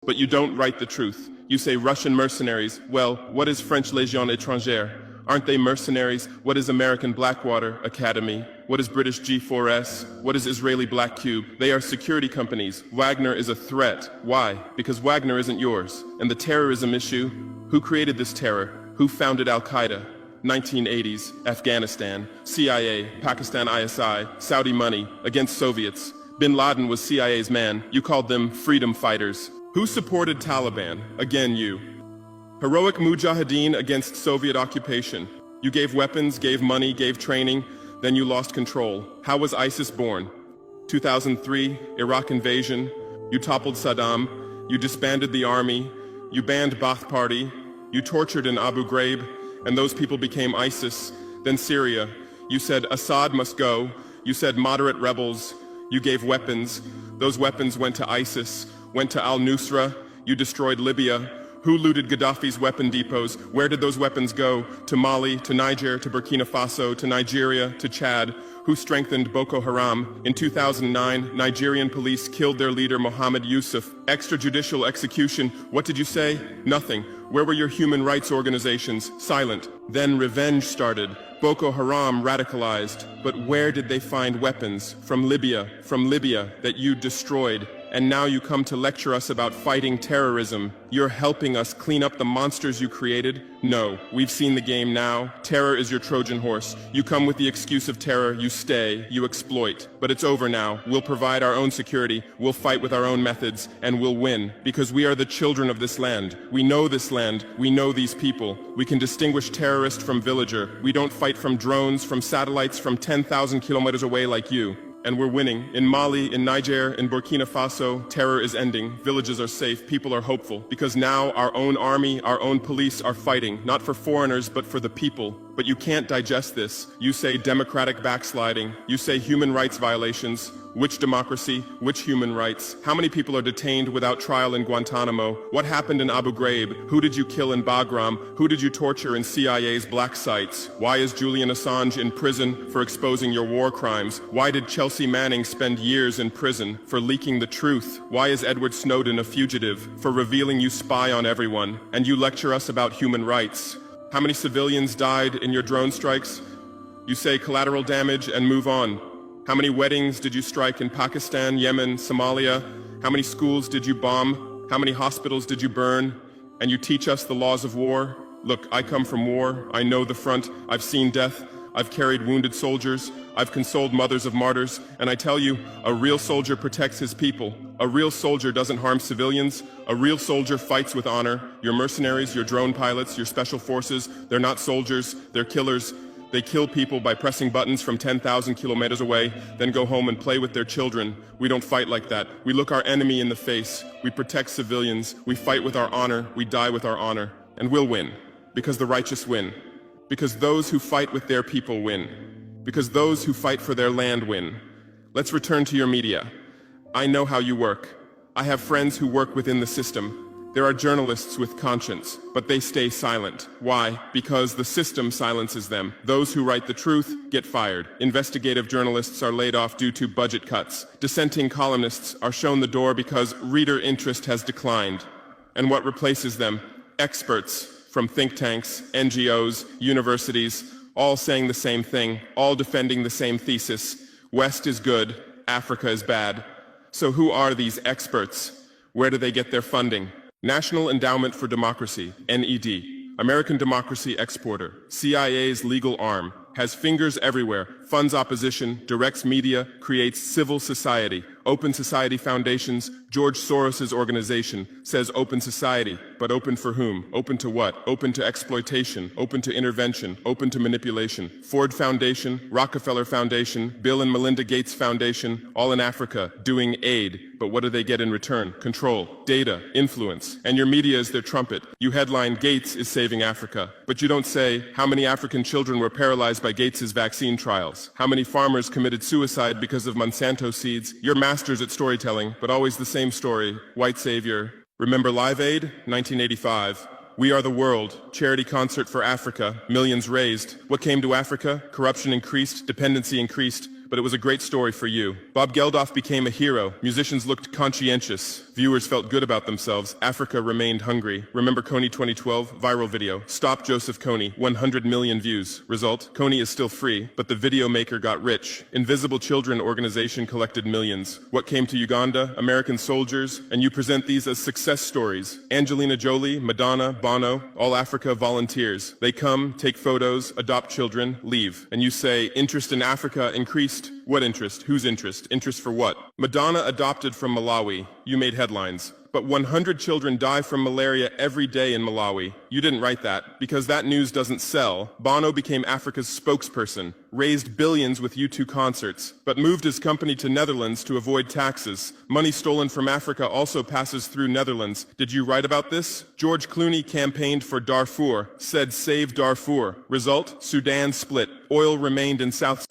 But you don't write the truth. You say Russian mercenaries. Well, what is French Légion étrangère? Aren't they mercenaries? What is American Blackwater Academy? What is British G4S? What is Israeli Black Cube? They are security companies. Wagner is a threat. Why? Because Wagner isn't yours. And the terrorism issue? Who created this terror? Who founded Al-Qaeda? 1980s, Afghanistan, CIA, Pakistan ISI, Saudi money, against Soviets. Bin Laden was CIA's man. You called them freedom fighters. Who supported Taliban? Again, you. Heroic mujahideen against Soviet occupation. You gave weapons, gave money, gave training, then you lost control. How was ISIS born? 2003, Iraq invasion. You toppled Saddam. You disbanded the army. You banned Ba'ath Party. You tortured in Abu Ghraib, and those people became ISIS. Then Syria. You said Assad must go. You said moderate rebels. You gave weapons. Those weapons went to ISIS, went to al-Nusra. You destroyed Libya. Who looted Gaddafi's weapon depots? Where did those weapons go? To Mali, to Niger, to Burkina Faso, to Nigeria, to Chad? Who strengthened Boko Haram? In 2009, Nigerian police killed their leader Mohammed Yusuf. Extrajudicial execution. What did you say? Nothing. Where were your human rights organizations? Silent. Then revenge started. Boko Haram radicalized. But where did they find weapons? From Libya that you destroyed. And now you come to lecture us about fighting terrorism. You're helping us clean up the monsters you created? No, we've seen the game now. Terror is your Trojan horse. You come with the excuse of terror, you stay, you exploit. But it's over now. We'll provide our own security, we'll fight with our own methods, and we'll win. Because we are the children of this land. We know this land, we know these people. We can distinguish terrorist from villager. We don't fight from drones, from satellites, from 10,000 kilometers away like you. And we're winning. In Mali, in Niger, in Burkina Faso, terror is ending. Villages are safe. People are hopeful. Because now our own army, our own police are fighting, not for foreigners, but for the people. But you can't digest this. You say democratic backsliding. You say human rights violations. Which democracy? Which human rights? How many people are detained without trial in Guantanamo? What happened in Abu Ghraib? Who did you kill in Bagram? Who did you torture in CIA's black sites? Why is Julian Assange in prison for exposing your war crimes? Why did Chelsea Manning spend years in prison for leaking the truth? Why is Edward Snowden a fugitive for revealing you spy on everyone? And you lecture us about human rights. How many civilians died in your drone strikes? You say collateral damage and move on. How many weddings did you strike in Pakistan, Yemen, Somalia? How many schools did you bomb? How many hospitals did you burn? And you teach us the laws of war? Look, I come from war. I know the front. I've seen death. I've carried wounded soldiers. I've consoled mothers of martyrs. And I tell you, a real soldier protects his people. A real soldier doesn't harm civilians. A real soldier fights with honor. Your mercenaries, your drone pilots, your special forces, they're not soldiers, they're killers. They kill people by pressing buttons from 10,000 kilometers away, then go home and play with their children. We don't fight like that. We look our enemy in the face. We protect civilians. We fight with our honor. We die with our honor. And we'll win. Because the righteous win. Because those who fight with their people win. Because those who fight for their land win. Let's return to your media. I know how you work. I have friends who work within the system. There are journalists with conscience, but they stay silent. Why? Because the system silences them. Those who write the truth get fired. Investigative journalists are laid off due to budget cuts. Dissenting columnists are shown the door because reader interest has declined. And what replaces them? Experts from think tanks, NGOs, universities, all saying the same thing, all defending the same thesis. West is good, Africa is bad. So who are these experts? Where do they get their funding? National Endowment for Democracy, NED, American Democracy Exporter, CIA's legal arm, has fingers everywhere, funds opposition, directs media, creates civil society. Open Society Foundations, George Soros's organization, says open society, but open for whom? Open to what? Open to exploitation, open to intervention, open to manipulation. Ford Foundation, Rockefeller Foundation, Bill and Melinda Gates Foundation, all in Africa, doing aid. But what do they get in return? Control, data, influence. And your media is their trumpet. You headline, Gates is saving Africa. But you don't say, how many African children were paralyzed by Gates's vaccine trials? How many farmers committed suicide because of Monsanto seeds? You're masters at storytelling, but always the same story. White savior. Remember Live Aid? 1985. We Are the World, charity concert for Africa, millions raised. What came to Africa? Corruption increased, dependency increased. but it was a great story for you. Bob Geldof became a hero. Musicians looked conscientious. Viewers felt good about themselves. Africa remained hungry. Remember Kony 2012? Viral video. Stop Joseph Kony. 100 million views. Result? Kony is still free, but the video maker got rich. Invisible Children organization collected millions. What came to Uganda? American soldiers. And you present these as success stories. Angelina Jolie, Madonna, Bono, all Africa volunteers. They come, take photos, adopt children, leave. And you say, interest in Africa increased. What interest? Whose interest? Interest for what? Madonna adopted from Malawi. You made headlines. But 100 children die from malaria every day in Malawi. You didn't write that, because that news doesn't sell. Bono became Africa's spokesperson, raised billions with U2 concerts, but moved his company to Netherlands to avoid taxes. Money stolen from Africa also passes through Netherlands. Did you write about this? George Clooney campaigned for Darfur, said save Darfur. Result? Sudan split. Oil remained in South